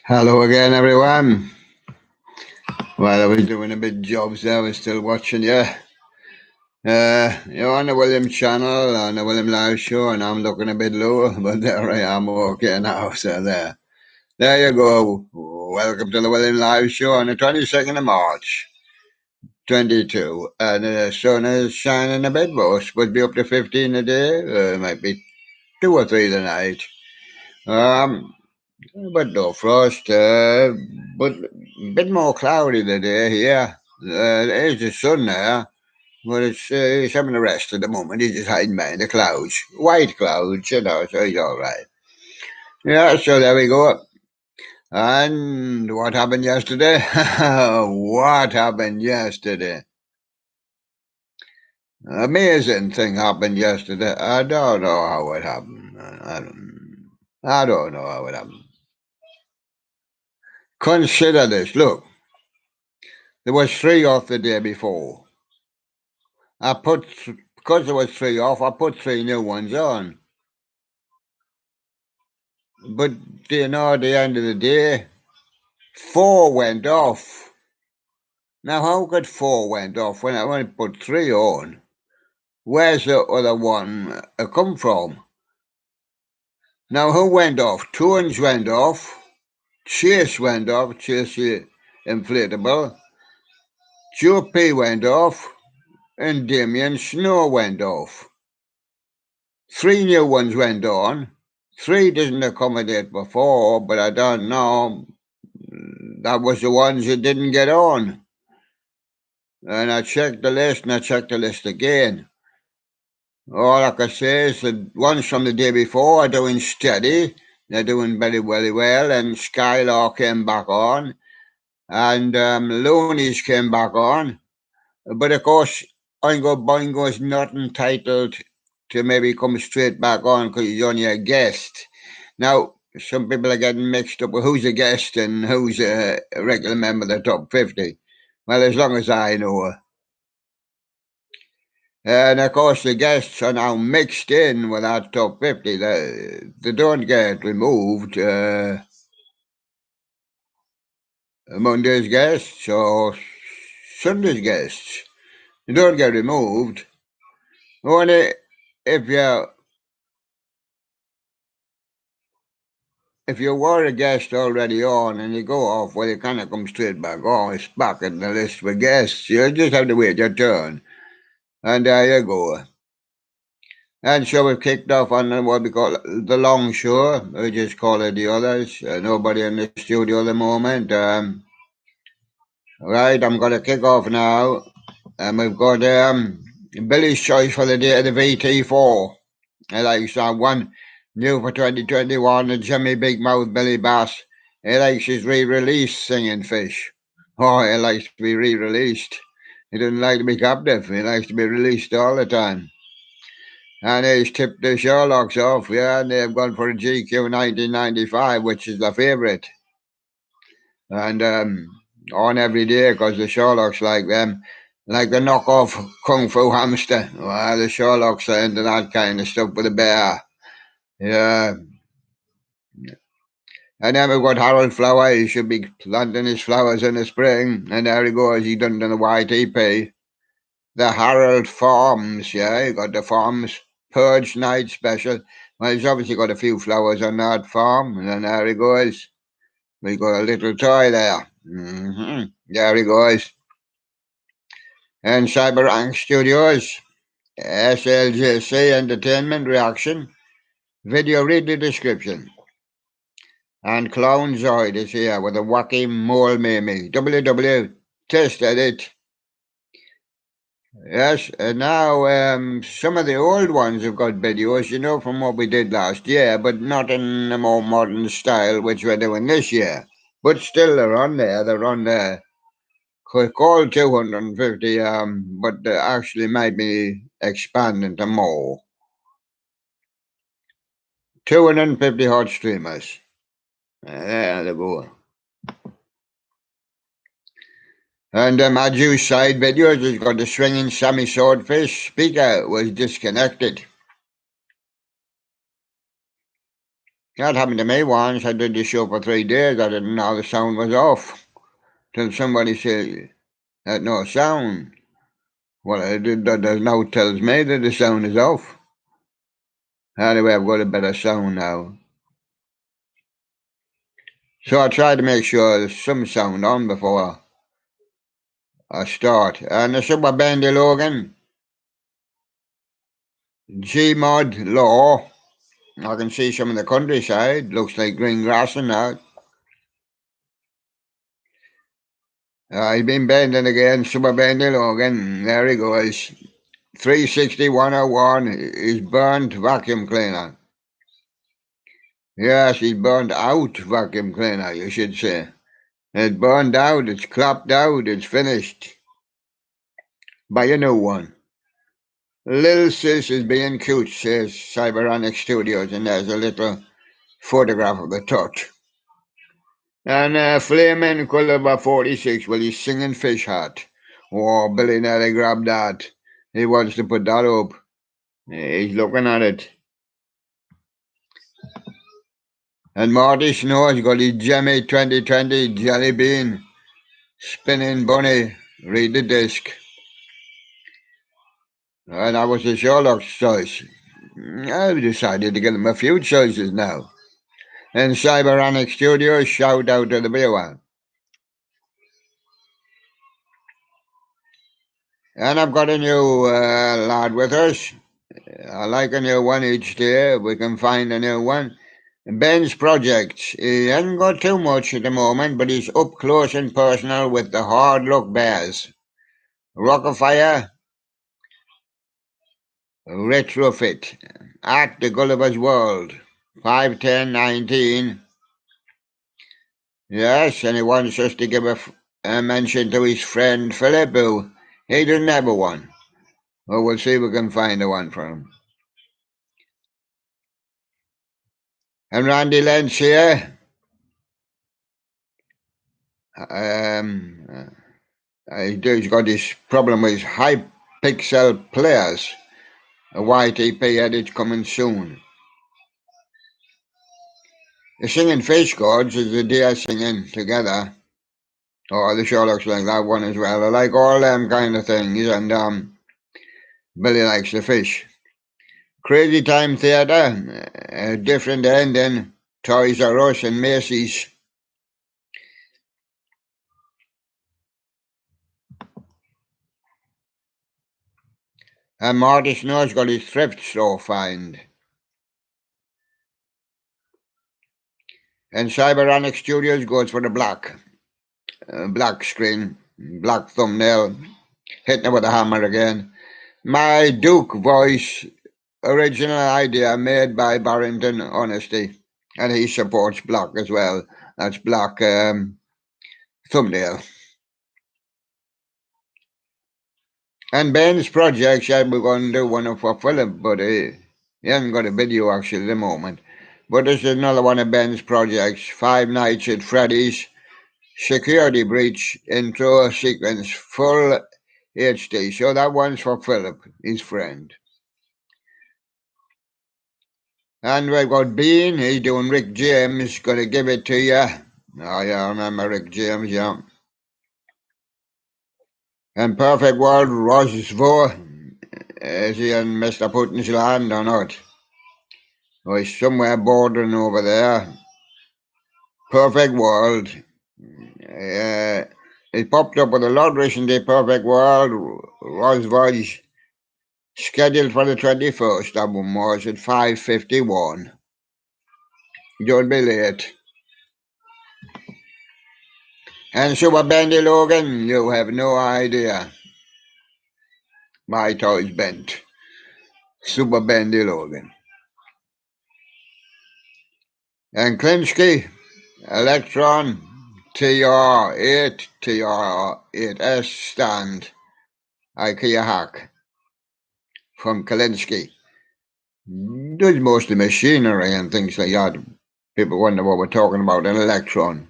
Hello again, everyone. While I was doing a bit jobs there, I was still watching you. You're on the William channel, on the William Live show, and I'm looking a bit low, but there I am, okay now. So there you go. Welcome to the William Live show on the 22nd of March, 22. And the sun is shining a bit, but it's supposed to be up to 15 a day. It might be 2 or 3 tonight. Um, but no frost, but a bit more cloudy today here. There's the sun there, but it's having a rest at the moment. He's just hiding behind the clouds. White clouds, so he's all right. Yeah, so there we go. And what happened yesterday? What happened yesterday? Amazing thing happened yesterday. I don't know how it happened. I don't know how it happened. Consider this. Look, there was 3 off the day before. Because there was 3 off, I put 3 new ones on. But at the end of the day, 4 went off. Now, how could 4 went off when I only put 3 on? Where's the other one come from? Now, who went off? Toons went off. Chase went off. Chase the inflatable. Joe P went off. And Damien Snow went off. 3 new ones went on. 3 didn't accommodate before, but I don't know. That was the ones that didn't get on. And I checked the list and I checked the list again. All I can say is the ones from the day before are doing steady. They're doing very, very well. And Skylar came back on. And Loonies came back on. But of course, Oingo Boingo is not entitled to maybe come straight back on because he's only a guest. Now, some people are getting mixed up with who's a guest and who's a regular member of the top 50. Well, as long as I know. And of course, the guests are now mixed in with that top 50. They don't get removed. Monday's guests or Sunday's guests. They don't get removed. Only if you were a guest already on and you go off, well, you kind of come straight back on. It's back in the list for guests. You just have to wait your turn. And there you go. And so we've kicked off on what we call the long show. We just call it the others. Nobody in the studio at the moment. Right, I'm going to kick off now. And we've got Billy's choice for the day of the VT4. I like that one. New for 2021, the Jimmy Big Mouth Billy Bass. He likes his re-release singing fish. Oh, he likes to be re-released. He doesn't like to be captive. He likes to be released all the time. And he's tipped the Sherlocks off, yeah, and they've gone for a GQ 1995, which is the favourite. And on every day, because the Sherlocks like them, like the knockoff Kung Fu Hamster. Well, the Sherlocks are into that kind of stuff with a bear. Yeah. And then we've got Harold Flower. He should be planting his flowers in the spring. And there he goes. He done it in the YTP. The Harold Farms, yeah. He got the Farms Purge Night Special. Well, he's obviously got a few flowers on that farm. And then there he goes. We got a little toy there. There he goes. And Cyberrank Studios. SLJC Entertainment Reaction. Video, read the description. And Clown Zoid is here with a wacky mole mimi. WW tested it. Yes, and now some of the old ones have got videos, from what we did last year, but not in the more modern style, which we're doing this year. But still, they're on there. They're on there. Called 250, but they actually might be expanding to more. 250 hot streamers. There they go. And my Jew side videos has got the swinging Sammy Swordfish. Speaker was disconnected. That happened to me once. I did the show for 3 days. I didn't know the sound was off. Till somebody said, "That no sound." Well, that now tells me that the sound is off. Anyway, I've got a better sound now. So I try to make sure there's some sound on before I start. And the Super Bandy Logan, G-Mod Law. I can see some of the countryside. Looks like green grass and that. He's been bending again, Super Bandy Logan. There he goes. 360-101 is burnt vacuum cleaner. Yes, he's burned out vacuum cleaner, you should say. It's burned out, it's clapped out, it's finished. Buy a new one. Little sis is being cute, says Cyberonic Studios, and there's a little photograph of the touch. And Flamin' Culliver 46, well, he's singing Fish Hat. Oh, Billy Nelly grabbed that. He wants to put that up. He's looking at it. And Marty Snow's got his Jemmy 2020 Jelly Bean Spinning Bunny. Read the disc. And that was the Sherlock's choice. I've decided to get him a few choices now. And Cyberonic Studios, shout out to the viewer. And I've got a new lad with us. I like a new one each day. We can find a new one. Ben's Projects. He hasn't got too much at the moment, but he's up close and personal with the Hard Luck Bears. Rockafire Retrofit at the Gulliver's World. 51019. Yes, and he wants us to give a mention to his friend Philip, who he doesn't have a one. Well, we'll see if we can find a one for him. And Randy Lentz here. He's got this problem with high pixel players. A YTP edit coming soon. The Singing Fish Gods is the deer singing together. Oh, the show looks like that one as well. I like all them kind of things, and Billy likes the fish. Crazy Time Theatre, a different ending. Toys R Us and Macy's. And Marty Snow's got his thrift store find. And Cyberonic Studios goes for the black screen, black thumbnail, hitting it with a hammer again. My Duke voice, original idea made by Barrington Honesty, and he supports black as well. That's black thumbnail. And Ben's projects, yeah, we're going to do one for Philip, but he hasn't got a video actually at the moment. But this is another one of Ben's projects, Five Nights at Freddy's, Security Breach, intro sequence, full HD. So that one's for Philip, his friend. And we've got Bean, he's doing Rick James, gonna give it to you. Oh yeah, I remember Rick James, yeah. And Perfect World, Rosvo, is he in Mr. Putin's land or not? Or he's somewhere bordering over there. Perfect World. It popped up with a lot recently, Perfect World, was scheduled for the 21st, that one was at 5:51. Don't be late. And Super Bandy Logan, you have no idea. My toy's bent. Super Bandy Logan. And Klinsky, Electron, TR8S stand, IKEA hack from Kalinsky. Does mostly machinery and things like that. People wonder what we're talking about, an Electron.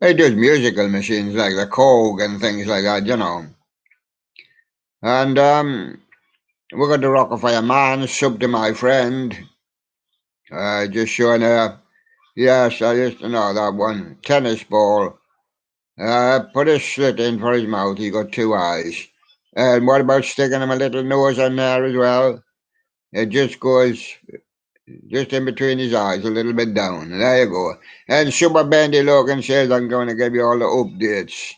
He does musical machines like the Korg and things like that, you know. And we got the Rockafire Man, sub to my friend. Just showing yes, I used to know that one. Tennis ball. Put a slit in for his mouth. He got two eyes. And what about sticking him a little nose on there as well? It just goes just in between his eyes, a little bit down. There you go. And Super Bandy Logan says I'm going to give you all the updates.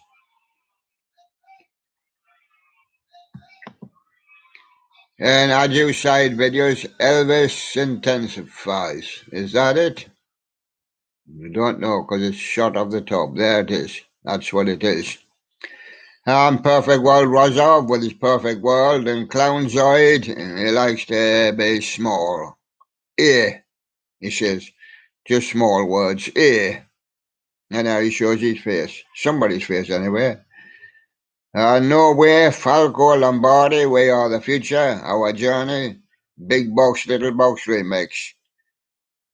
And I do side videos. Elvis intensifies. Is that it? I don't know because it's shot off the top. There it is. That's what it is. Perfect World Rozov with his Perfect World and Clownzoid. He likes to be small. He says. Just small words. And now he shows his face. Somebody's face anyway. Norway, Falco, Lombardi, we are the future, our journey. Big box, little box remix.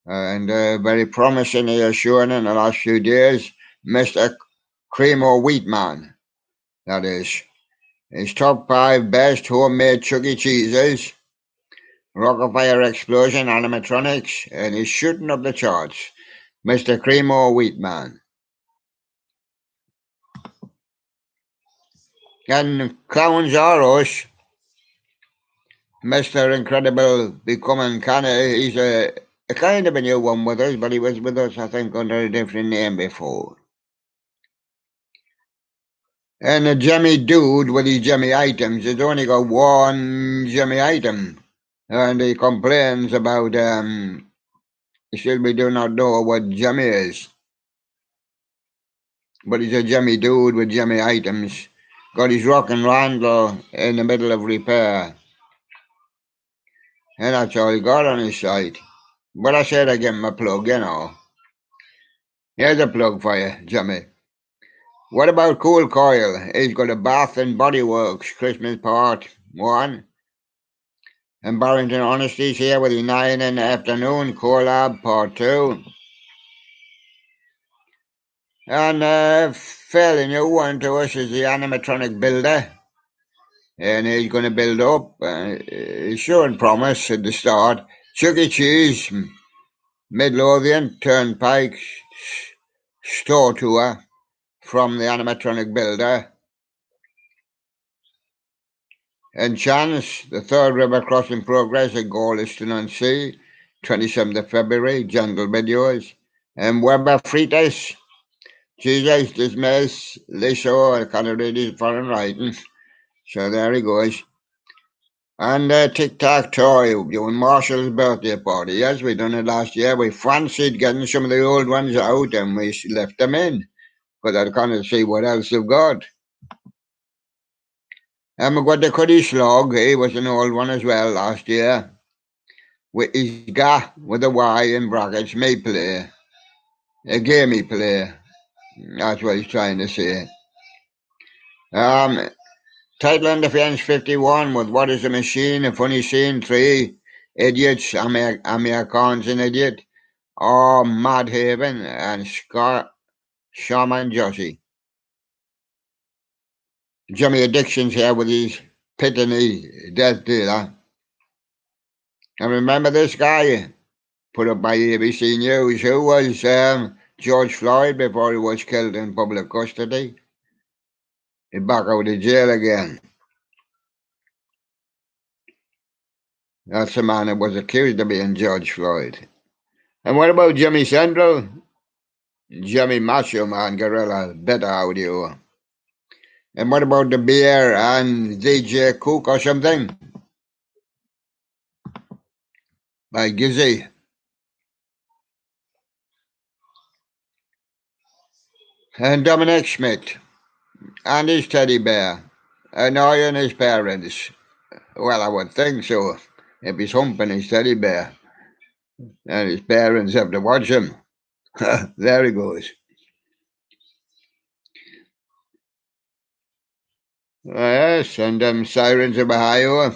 And very promising he has shown in the last few days. Mr. Cremo Wheatman, that is. His top 5 best homemade Chuck E. Cheeses. Rockafire Explosion animatronics. And he's shooting up the charts. Mr. Cremo Wheatman. And Clowns are us. Mr. Incredible becoming kind of, he's a kind of a new one with us, but he was with us, I think, under a different name before. And the Jimmy Dude with his Jimmy items, he's only got one Jimmy item. And he complains about, still we do not know what Jimmy is. But he's a Jimmy Dude with Jimmy items. Got his rock and roll in the middle of repair. And that's all he got on his site. But I said I give him a plug, you know. Here's a plug for you, Jimmy. What about Cool Coil? He's got a Bath and Body Works Christmas Part 1. And Barrington Honesty's here with his 9 in the afternoon collab Part 2. And fairly new one to us is the animatronic builder. And he's going to build up, he's showing promise at the start. Chuck E. Cheese, Midlothian, Turnpike, store tour from the animatronic builder. And Chance, the third river crossing progress at Gorliston-on-Sea, 27th of February, jungle videos. And Weber Fritas, Jesus Dismiss, Lisho, I can't read his foreign writing. So there he goes. And Tic-Tac-Toe, doing Marshall's birthday party. Yes, we done it last year. We fancied getting some of the old ones out and we left them in. Because I kind of see what else they've got. And we got the Cuddy Slog, he was an old one as well last year. With his ga with a Y in brackets, may play. A gamey play. That's what he's trying to say. Title and Defense 51 with What is a Machine, a Funny Scene 3, Idiots, Amir Khan's an Idiot, or Mad Haven and Shaman Josie. Jimmy Addiction's here with his Pitney death dealer. And remember this guy put up by ABC News who was George Floyd before he was killed in public custody. He's back out of jail again. That's the man that was accused of being George Floyd. And what about Jimmy Central? Jimmy Macho Man Gorilla, better audio. And what about the beer and DJ Cook or something? By Gizzy. And Dominic Schmidt and his teddy bear annoying his parents. Well, I would think so. If he's humping his teddy bear and his parents have to watch him. There he goes. Yes, and them Sirens of Ohio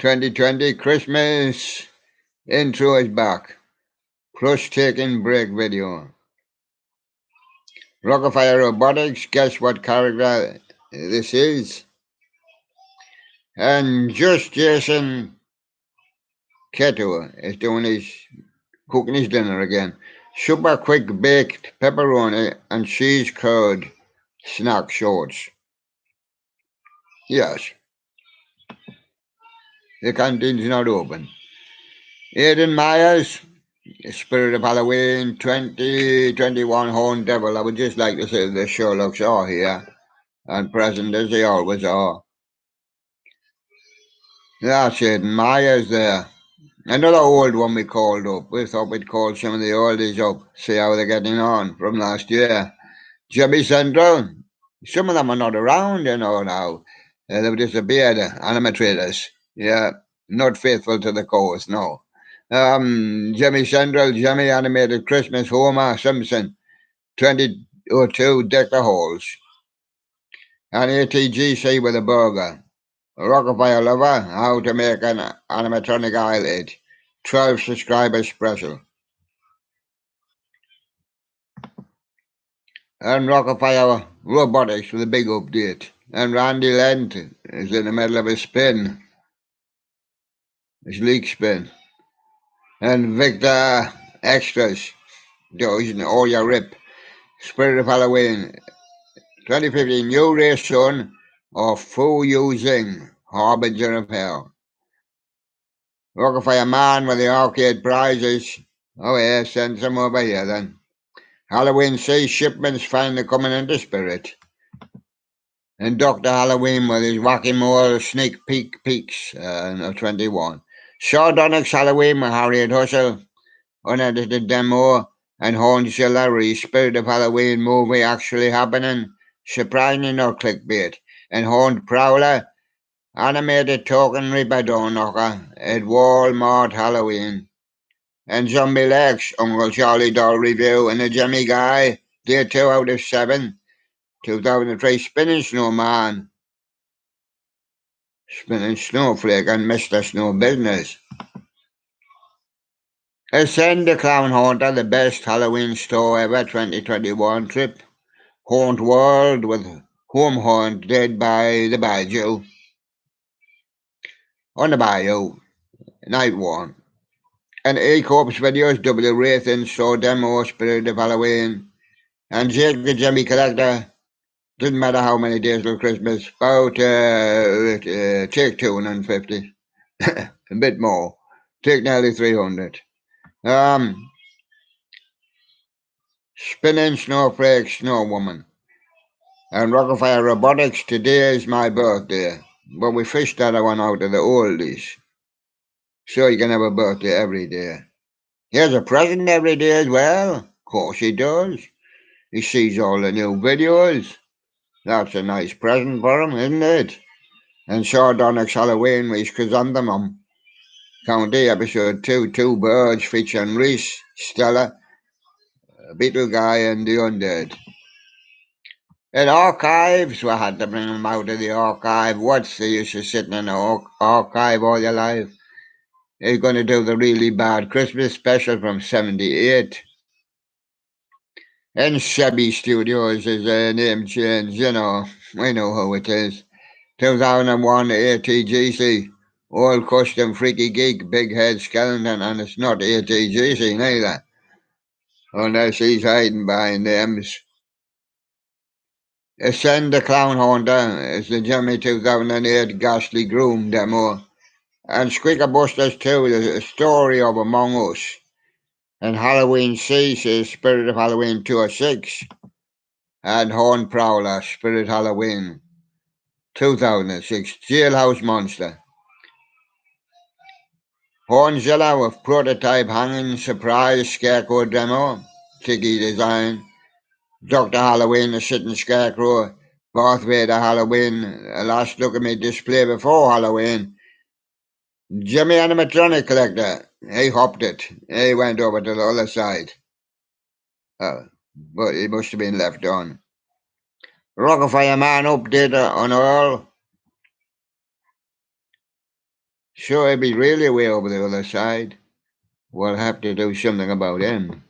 2020 Christmas intro is back. Plus taking break video. Rockafire Robotics, guess what character this is? And Just Jason Keto is doing his cooking his dinner again. Super quick baked pepperoni and cheese curd snack shorts. Yes, the canteen's not open. Aidan Myers, Spirit of Halloween 2021 Horned Devil. I would just like to say the Sherlocks are here and present as they always are. That's Aidan Myers there. Another old one we called up. We thought we'd call some of the oldies up, see how they're getting on from last year. Jimmy Central, some of them are not around, now. They've disappeared, animators. Yeah, not faithful to the cause, no. Jimmy Central, Jimmy Animated Christmas, Homer Simpson, 2002 Decker Halls, and ATGC with a burger. Rockefeller Lover, How to Make an Animatronic Eyelid, 12 subscribers special. And Rockefeller Robotics with a big update. And Randy Lent is in the middle of his spin, his leak spin. And Victor Extras, doing all your rip. Spirit of Halloween, 2015 new race son of Fu Using, Harbinger of Hell. Rockefeller Man with the arcade prizes. Oh yeah, send some over here then. Halloween Sea shipments finally coming into Spirit. And Dr. Halloween with his whack-a-mole sneak peeks of 21. Sardonyx Halloween with Harriet Hustle, unedited demo, and Horn Hillary, Spirit of Halloween movie actually happening, surprising no clickbait, and Horned Prowler, animated token Reaper Door Knocker at Walmart Halloween, and Zombie Legs, Uncle Charlie Doll Review, and the Jimmy Guy, Day 2 out of 7, 2003 Spinning Snowman, Spinning Snowflake, and Mr. Snow Business. Ascend the Clown Haunter, the best Halloween store ever, 2021 trip. Haunt World with Home Haunt, Dead by the Bayou. On the Bayou, Night One. And A-Corpse videos, W. Wraithen, Show Demo, Spirit of Halloween. And Jake the Jimmy Collector, didn't matter how many days till Christmas, about take 250. A bit more. Take nearly 300. Spinning Snowflake Snow Woman. And Rockefeller Robotics, today is my birthday. But we fished that one out of the oldies. So you can have a birthday every day. He has a present every day as well. Of course he does. He sees all the new videos. That's a nice present for him, isn't it? And Sardonyx Halloween with Chrysanthemum. County episode 2, Two Birds featuring Reese, Stella, Beetle Guy and the Undead. In archives, we had to bring them out of the archive. What's the use of sitting in the archive all your life? They're going to do the really bad Christmas special from 78. And Shabby Studios is a name change, we know who it is. 2001 ATGC, all custom freaky geek, big head skeleton, and it's not ATGC neither. Unless he's hiding behind names. Ascend the Clown Haunter is the Jimmy 2008 Ghastly Groom demo. And Squeaker Busters 2 is a story of Among Us. And Halloween Cease is Spirit of Halloween 206. And Horn Prowler, Spirit Halloween 2006, Jailhouse Monster. Hornzilla with prototype hanging surprise scarecrow demo, Tiggy design. Dr. Halloween, the sitting scarecrow. Darth Vader Halloween, a last look at me display before Halloween. Jimmy Animatronic Collector, he hopped it. He went over to the other side. But he must have been left on. Rockefeller Man updater on Earl. Sure, he'd be really way over the other side. We'll have to do something about him.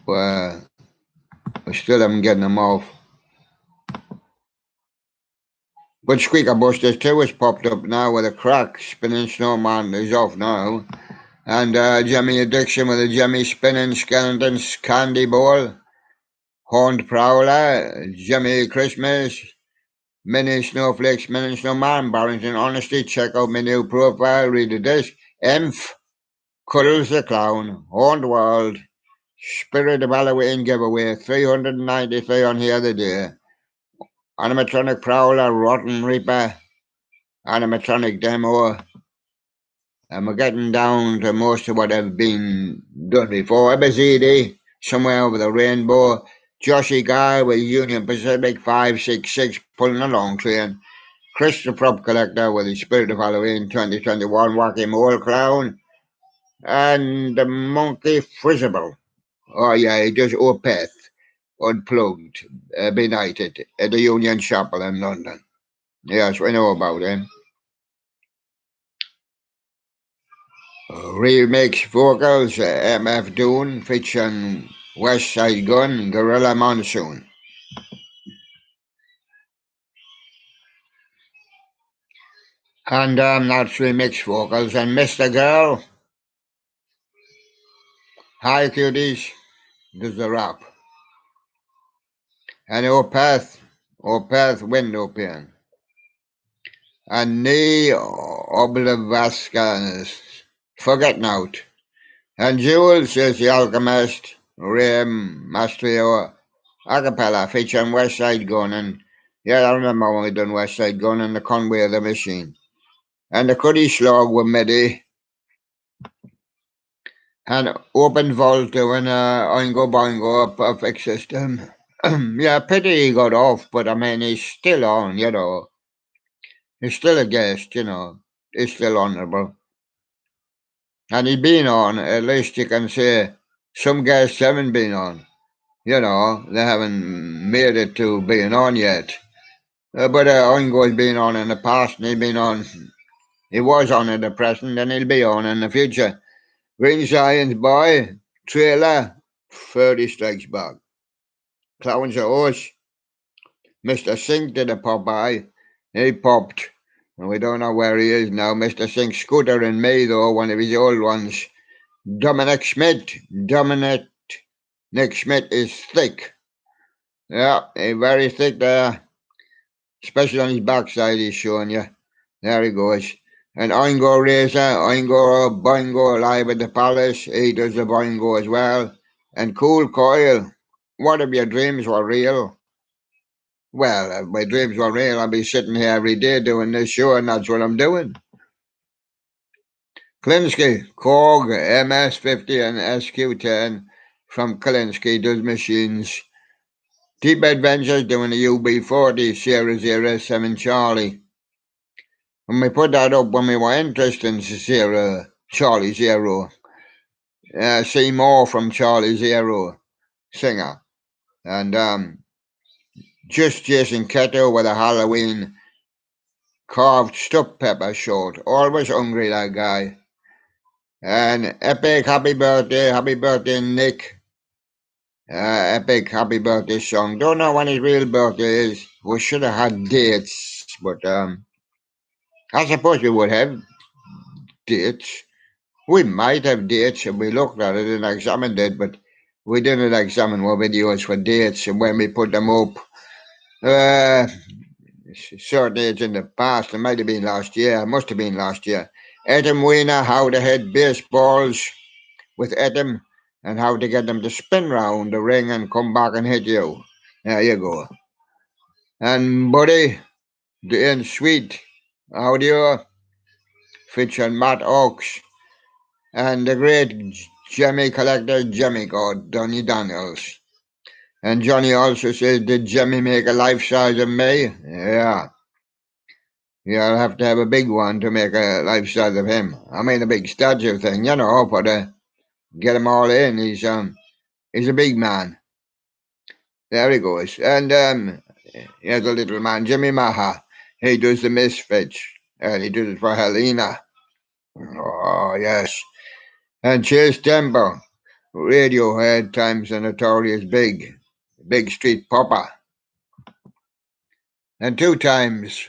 Well, we still haven't gotten him off. But Squeaker Busters too has popped up now with a crack. Spinning Snowman is off now. And Jimmy Addiction with a Jimmy Spinning Skeletons Candy Bowl. Horned Prowler, Jimmy Christmas, Mini Snowflakes, Mini Snowman, Barrington Honesty. Check out my new profile, read the disc. Enf, Cuddles the Clown, Horned World, Spirit of Halloween giveaway, 393 on here the day. Animatronic Prowler, Rotten Reaper, animatronic demo, and we're getting down to most of what have been done before. ABCD, Somewhere Over the Rainbow, Joshy Guy with Union Pacific 566 pulling a long train, Chris the Prop Collector with the Spirit of Halloween 2021, Wacky Mole Clown, and the Monkey Frizzable. Oh yeah, he does Opeth, Unplugged, Benighted at the Union Chapel in London. Yes, we know about him. Remix vocals, MF Doom featuring West Side Gun, Gorilla Monsoon. And that's remix vocals. And Mr. Girl, Hi Cuties, does the rap. And Opeth Window Pane. And Nee Oblivascans, Forget Not. And Jules is the Alchemist, Rim Mastrio, Acapella featuring West Side Gun. And yeah, I remember when we done West Side Gun and the Conway of the Machine. And the Cuddy Slog with Midi. And Open Vault doing Oingo Boingo, a perfect system. Yeah, pity he got off, but I mean, he's still on, you know. He's still a guest, you know. He's still honourable. And he's been on, at least you can say some guests haven't been on. You know, they haven't made it to being on yet. But Oingo's been on in the past, and he's been on. He was on in the present, and he'll be on in the future. Green Science Boy, trailer, 30 Strikes Back. Clowns are us. Mr. Sink did a Popeye. He popped. And we don't know where he is now. Mr. Sink, Scooter and me, though, one of his old ones. Dominic Schmidt. Dominic Nick Schmidt is thick. Yeah, he's very thick there. Especially on his backside, he's showing you. There he goes. And Oingo Razor, Oingo Boingo live at the Palace. He does the Boingo as well. And Cool Coil. What if your dreams were real? Well, if my dreams were real, I'd be sitting here every day doing this show, and that's what I'm doing. Klinsky, Korg, MS-50 and SQ-10 from Klinsky does machines. Deep Adventures doing the UB-40 Sierra 07 Charlie. And we put that up when we were interested in Sierra Charlie Zero. See more from Charlie Zero, singer. And just Jason Keto with a Halloween carved stuffed pepper short. Always hungry, that guy. And epic happy birthday, Nick. Epic happy birthday song. Don't know when his real birthday is. We should have had dates, but I suppose we would have dates. We might have dates if we looked at it and examined it, but we didn't examine our videos for dates and when we put them up. Certain age in the past, it might have been last year, it must have been last year. Adam Weiner, how to hit baseballs with Adam and how to get them to spin round the ring and come back and hit you. There you go. And Buddy, the Sweet audio featuring Matt Oaks and the great Jimmy collector Jimmy God, Donny Daniels. And Johnny also says, did Jimmy make a life size of me? Yeah. Yeah, I'll have to have a big one to make a life size of him. I mean a big statue thing, you know, but get him all in. He's a big man. There he goes. And here's a little man, Jimmy Maha. He does the Misfits. And he does it for Helena. Oh, yes. And Chase Temple. Radiohead times the Notorious Big. Big Street Popper. And 2 times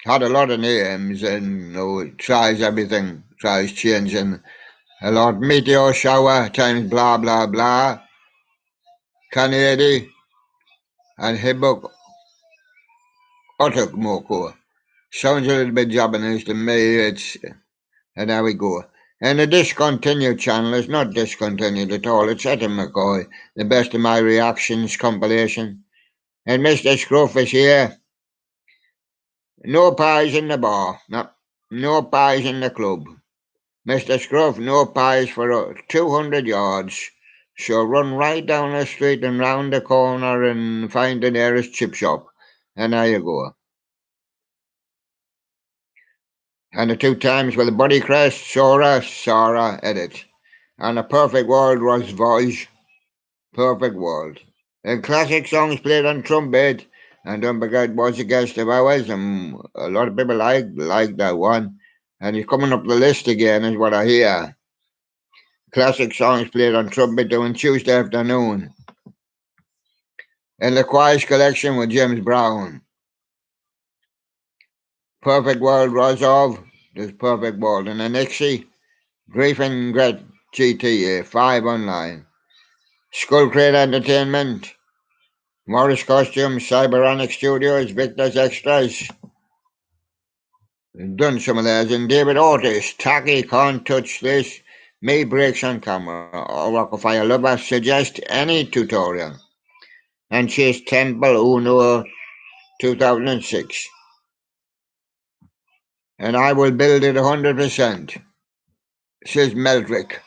had a lot of names and tries everything, tries changing a lot. Meteor shower times blah blah blah. Canary and Hibbuk Otukmoko. Sounds a little bit Japanese to me. And there we go. And the discontinued channel is not discontinued at all. It's Eddie McCoy, the best of my reactions compilation. And Mr. Scruff is here. No pies in the bar. No pies in the club. Mr. Scruff, no pies for 200 yards. So run right down the street and round the corner and find the nearest chip shop. And there you go. And the two times with the Buddy Crest, Sora, edit. And the Perfect World was voice. Perfect World. And classic songs played on trumpet. And Don't Forget was a guest of ours. And a lot of people like that one. And he's coming up the list again, is what I hear. Classic songs played on trumpet on Tuesday afternoon. And the Quiet Collection with James Brown. Perfect World Rozov. There's Perfect World. And the Nixie. Grief and Gret GTA 5 online. Skull Crate Entertainment. Morris Costumes. Cyberonic Studios. Victor's Extras. Done some of those. And David Otis. Tacky Can't Touch This. May Breaks on Camera. Or Rockafire Lover. Suggest any tutorial. And Chase Temple Uno 2006. And I will build it 100%, says Meldrick.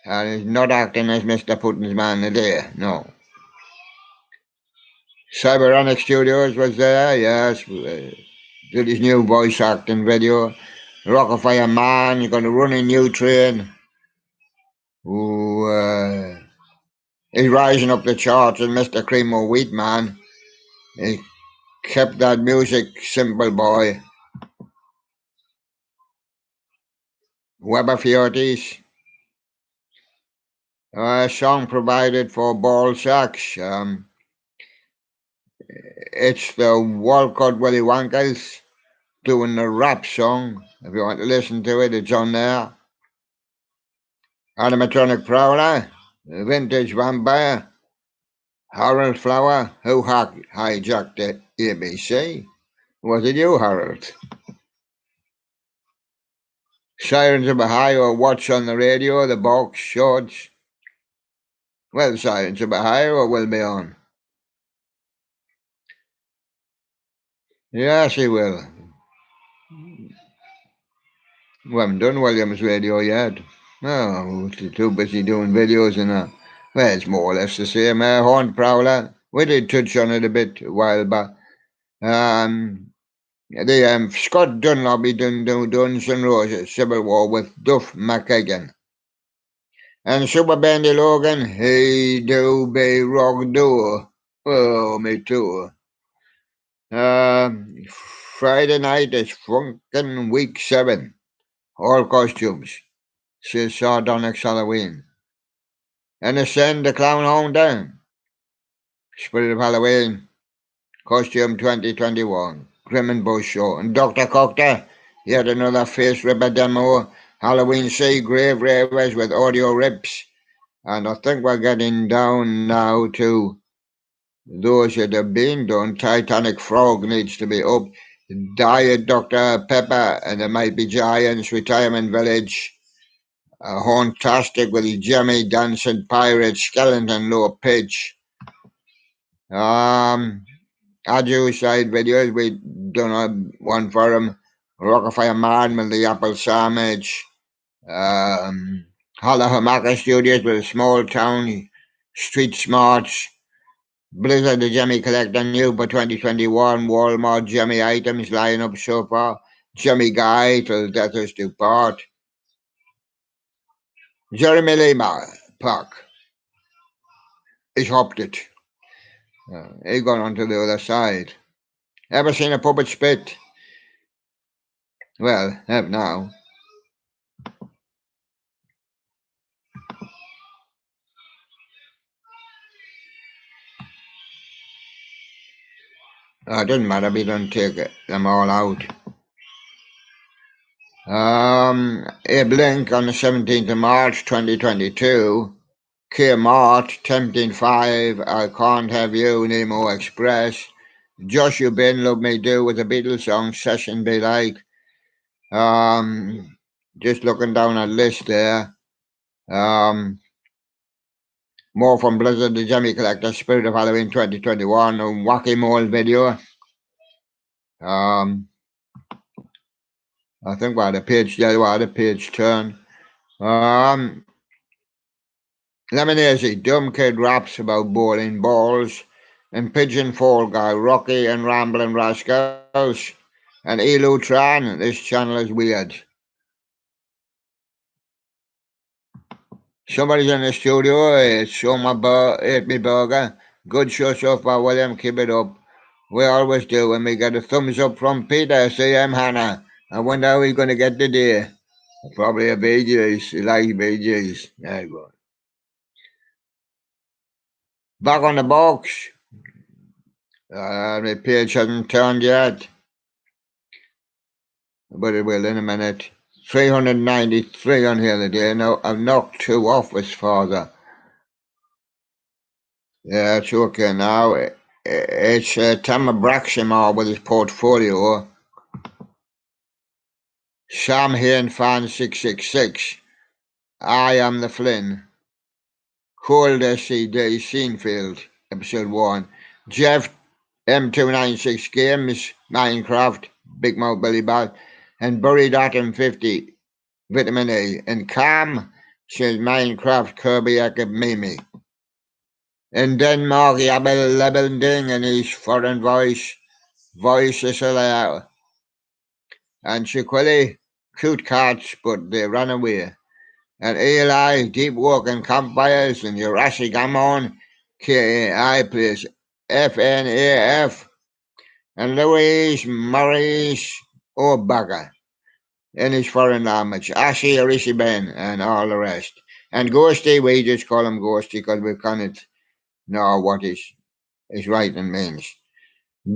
And he's not acting as Mr. Putin's man today, no. Cyberonic Studios was there, yes. Did his new voice acting video. Rockafire Man, you're going to run a new train. Who is rising up the charts, and Mr. Creamo Wheatman. He kept that music simple, boy. Weber Fiotis. A song provided for ball sacks. It's the Walcott Willy Wankers doing the rap song. If you want to listen to it, it's on there. Animatronic Prowler, Vintage Vampire, Harold Flower, who hijacked the ABC. Was it you, Harold? Sirens of Ohio, What's on the Radio, the box shorts. Well, Sirens of Ohio will be on. Yes, he will. We haven't done Williams Radio yet. No, we're too busy doing videos and that. Well, it's more or less the same. Horn Prowler, we did touch on it a bit a while back. The Scott Dunlop done Guns N' Roses Civil War with Duff McKagan. And Super Bandy Logan, Hey Do Be Rock Do. Oh, me too. Friday night is Funkin' Week 7. All costumes. Says Sardonyx Halloween. And Send the Clown Home Down. Spirit of Halloween. Costume 2021. Grim and Bush Show. And Dr. Cocter. Yet another face ripper demo. Halloween Sea Grave Ravers with audio rips. And I think we're getting down now to those that have been done. Titanic Frog needs to be up. Diet Dr. Pepper and the Might Be Giants Retirement Village. Horntastic with his Jimmy Dancing Pirate Skeleton Low Pitch. Adu side videos, we done one for him. Rockafire Man with the Apple Sandwich. Hamaka Studios with a Small Town. Street Smarts. Blizzard the Jimmy Collector new for 2021. Walmart Jimmy items line up so far. Jimmy Guy till death us do part. Jeremy Lima Park. He's hopped it. He gone on to the other side. Ever seen a puppet spit? Well, have now. It doesn't matter, we don't take them all out. Abe Link on the 17th of March 2022. Kia Mart, Tempting 5, I Can't Have You, Nemo Express. Joshua Ben, Love Me Do with the Beatles song, Session Be Like. Just looking down a list there. More from Blizzard, the Jimmy Collector, Spirit of Halloween 2021, and Wacky Mole video. I think while the page turn. Lemonade, Dumb Kid raps about bowling balls, and Pigeon Fall Guy, Rocky and Ramblin' Rascals, and Elu Tran, this channel is weird. Somebody's in the studio, it's Ate Me Burger. Good show so far, William, keep it up. We always do, and we get a thumbs up from Peter, I'm Hannah. I wonder how he's going to get today. Probably a BJ's, he likes BJ's. There you go. Back on the box. The page hasn't turned yet, but it will in a minute. 393 on here today. Now, I've knocked 2 off as father. Yeah, it's okay now. It's Tamar Braximar with his portfolio. Sam Hain Fan 666. I Am the Flynn. Cold SCD Seinfeld, episode 1. Jeff M296 Games, Minecraft, Big Mouth Billy Bat, and Buried Atom 50, Vitamin A. And Cam says Minecraft Kirby Mimi. In Denmark, Jabel Lebending and his foreign voice is allowed. And Chiquilly, cute cats, but they ran away. And Eli, Deep Walking Campfires, and Jurassic Amon, KAI plays FNAF, and Louise Maurice O'Bagger in his foreign language, Ashi Arishi Ben, and all the rest. And Ghosty, we just call him Ghosty because we can't know what his writing means.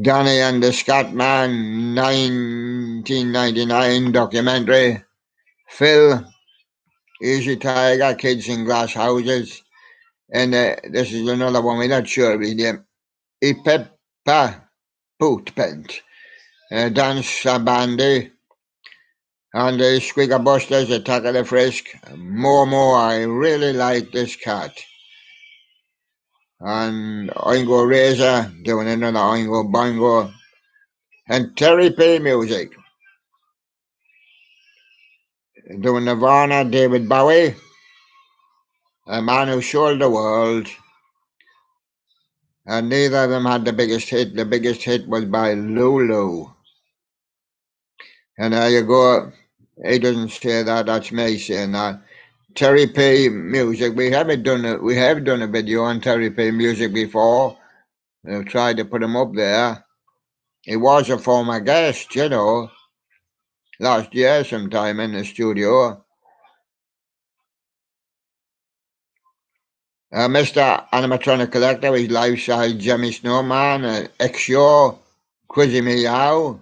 Danny and the Scatman 1999 documentary. Phil, Easy Tiger, Kids in Glass Houses. And this is another one, we're not sure of his name. Ipeppa Pootpent. Dance Bandy. And the Squeaker Busters, Attack of the Frisk. More, I really like this cat. And Oingo Razor doing another Oingo Boingo. And Terry P music. Doing Nirvana, David Bowie. A Man Who Sold the World. And neither of them had the biggest hit. The biggest hit was by Lulu. And there you go. He doesn't say that, that's me saying that. Terry P music. We have done a video on Terry P music before. We've tried to put him up there. He was a former guest, last year sometime in the studio. Mr. Animatronic Collector, his life-size Jimmy Snowman, X-Show, Quizzy Meow,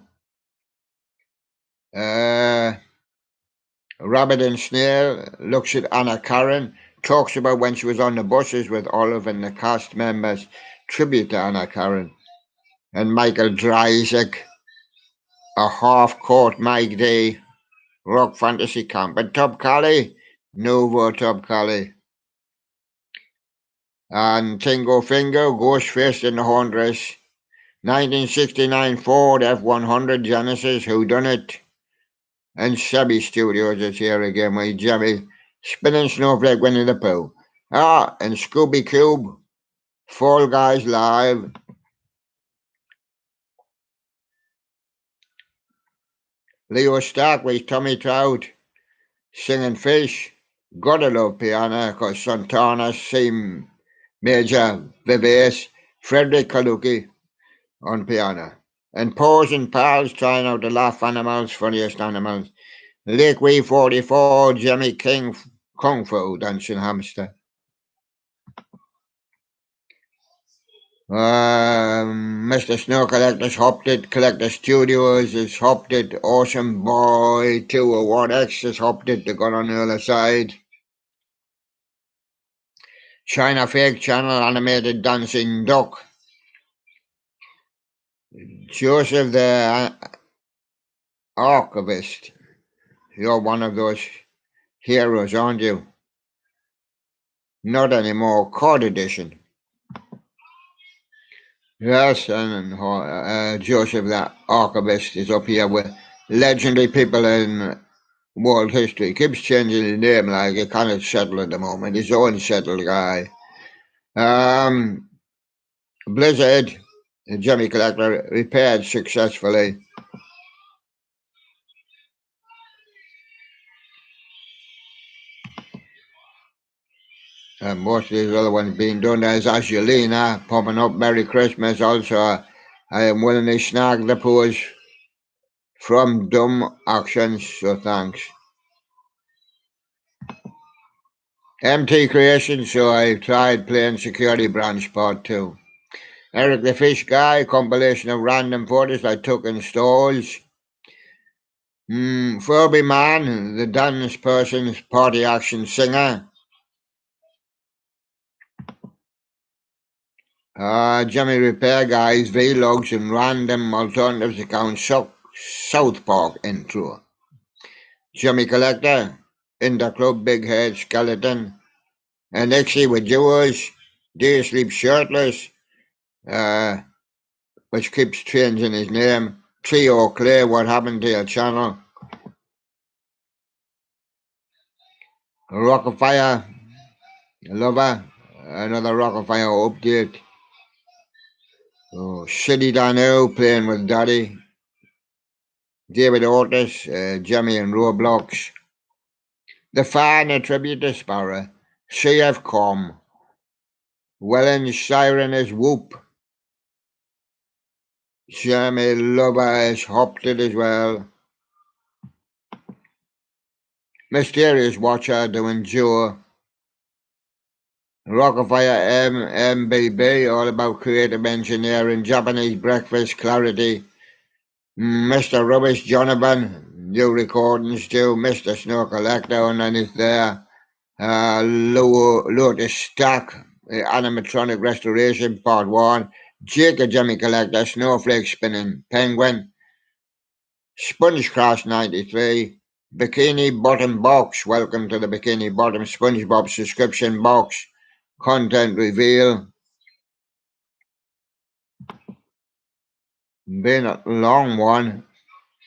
Rabbit and Snail looks at Anna Karen, talks about when she was on the buses with Olive and the cast members, tribute to Anna Karen. And Michael Dryzek, a half-court Mike D, Rock Fantasy Camp. And Top Cali, Novo Top Cali. And Tingo Finger, Ghostface in the Horndress, 1969 Ford F-100 Genesis, Whodunit, and Chevy Studios is here again with Jimmy, Spinning Snowflake, Winnie the Pooh. And Scooby Cube, Fall Guys Live. Leo Stark with Tommy Trout, Singing Fish. Gotta love piano because Santana, C Major, Vivace, Frederick Kaluki on piano. And Paws and Pals trying out the Laugh Animals, Funniest Animals. Lake Wee 44, Jimmy King, Kung Fu, Dancing Hamster. Mr. Snow Collector's hopped it, Collector Studios has hopped it, Awesome Boy 201X has hopped it, they got on the other side. China Fake Channel Animated Dancing Duck. Joseph the Archivist. You're one of those heroes, aren't you? Not anymore. Card edition. Yes, and Joseph the Archivist is up here with legendary people in world history. Keeps changing his name like he can't settle at the moment. He's an unsettled guy. Blizzard, the Jimmy Collector, repaired successfully. Most of these other ones being done. There's Azulina popping up. Merry Christmas. Also, I am willing to snag the pose from Dumb Actions, so thanks. MT Creation, so I tried playing Security Branch Part 2. Eric the Fish Guy, compilation of random photos I took in stores. Furby Man, the dance person's party action singer. Jimmy Repair Guy's vlogs and random alternatives account South Park intro. Jimmy Collector, in the club, Big Head Skeleton. And Nixie with Jewels, Do You Sleep Shirtless, which keeps changing his name. Trio Clay, What Happened to Your Channel. Rockafire Lover, another Rockafire update. City Dano playing with Daddy. David Otis, Jimmy and Roblox. The Fan, a tribute to Sparrow. CFCom. Welland Siren is Whoop. Jimmy Lover has hopped it as well. Mysterious Watcher doing Joe. Rockafire MBB, all about creative engineering, Japanese breakfast, clarity. Mr. Rubbish Jonathan, new recordings too. Mr. Snow Collector, underneath there. Lotus Stack, animatronic restoration, part 1. Jacob Jimmy Collector, Snowflake Spinning, Penguin. SpongeCraft 93. Bikini Bottom Box, welcome to the Bikini Bottom SpongeBob subscription box. Content reveal. Been a long one.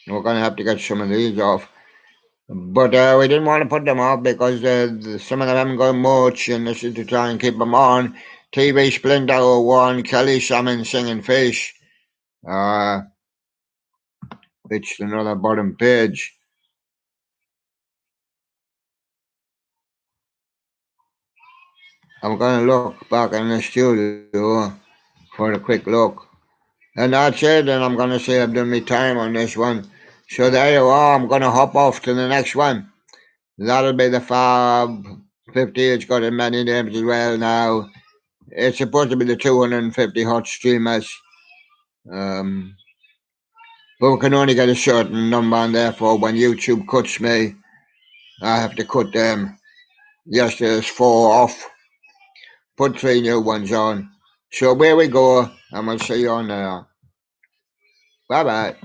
We're going to have to get some of these off. But we didn't want to put them off because some of them haven't got much, and this is to try and keep them on. TV Splinter 01, Kelly Salmon Singing Fish. It's another bottom page. I'm going to look back in the studio for a quick look. And that's it, and I'm going to say I've done my time on this one. So there you are, I'm going to hop off to the next one. That'll be the Fab 50, it's got many names as well now. It's supposed to be the 250 hot streamers. But we can only get a certain number, and therefore when YouTube cuts me, I have to cut them. Yes, there's 4 off. Put 3 new ones on. So where we go, and we'll see you on there. Bye-bye.